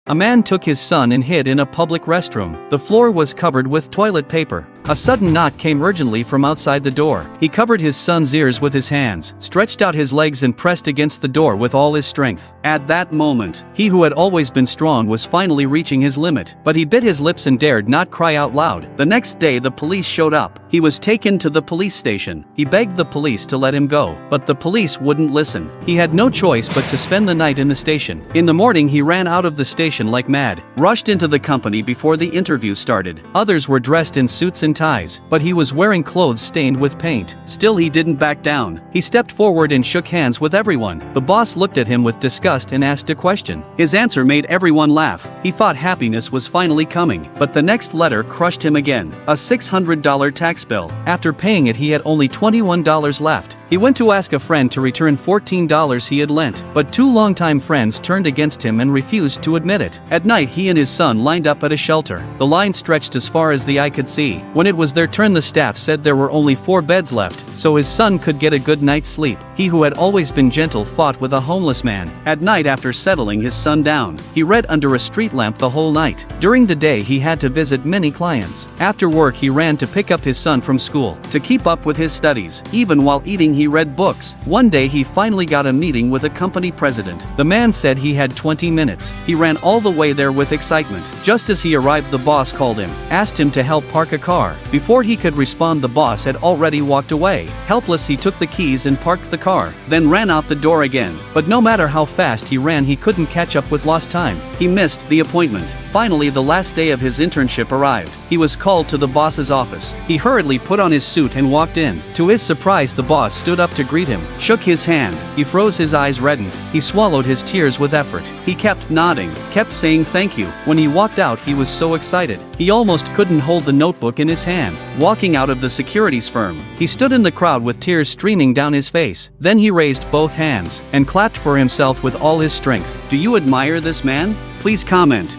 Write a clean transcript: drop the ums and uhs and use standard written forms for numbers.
A man took his son and hid in a public restroom. The floor was covered with toilet paper. A sudden knock came urgently from outside the door. He covered his son's ears with his hands, stretched out his legs and pressed against the door with all his strength. At that moment, he who had always been strong was finally reaching his limit, but he bit his lips and dared not cry out loud. The next day the police showed up. He was taken to the police station. He begged the police to let him go, but the police wouldn't listen. He had no choice but to spend the night in the station. In the morning he ran out of the station like mad, rushed into the company before the interview started. Others were dressed in suits and ties, but he was wearing clothes stained with paint. Still he didn't back down. He stepped forward and shook hands with everyone. The boss looked at him with disgust and asked a question. His answer made everyone laugh. He thought happiness was finally coming, but the next letter crushed him again. A $600 tax bill. After paying it he had only $21 left. He went to ask a friend to return $14 he had lent, but two longtime friends turned against him and refused to admit it. At night he and his son lined up at a shelter. The line stretched as far as the eye could see. When it was their turn the staff said there were only 4 beds left, so his son could get a good night's sleep. He who had always been gentle fought with a homeless man. At night after settling his son down, he read under a street lamp the whole night. During the day he had to visit many clients. After work he ran to pick up his son from school, to keep up with his studies. Even while eating he read books. One day he finally got a meeting with a company president. The man said he had 20 minutes. He ran all the way there with excitement. Just as he arrived the boss called him, asked him to help park a car. Before he could respond the boss had already walked away. Helpless he took the keys and parked the car, then ran out the door again. But no matter how fast he ran he couldn't catch up with lost time. He missed the appointment. Finally the last day of his internship arrived. He was called to the boss's office. He hurriedly put on his suit and walked in. To his surprise the boss stood up to greet him, shook his hand. He froze, his eyes reddened. He swallowed his tears with effort. He kept nodding, kept saying thank you. When he walked out he was so excited, he almost couldn't hold the notebook in his hand. Walking out of the securities firm, he stood in the crowd with tears streaming down his face. Then he raised both hands and clapped for himself with all his strength. Do you admire this man? Please comment.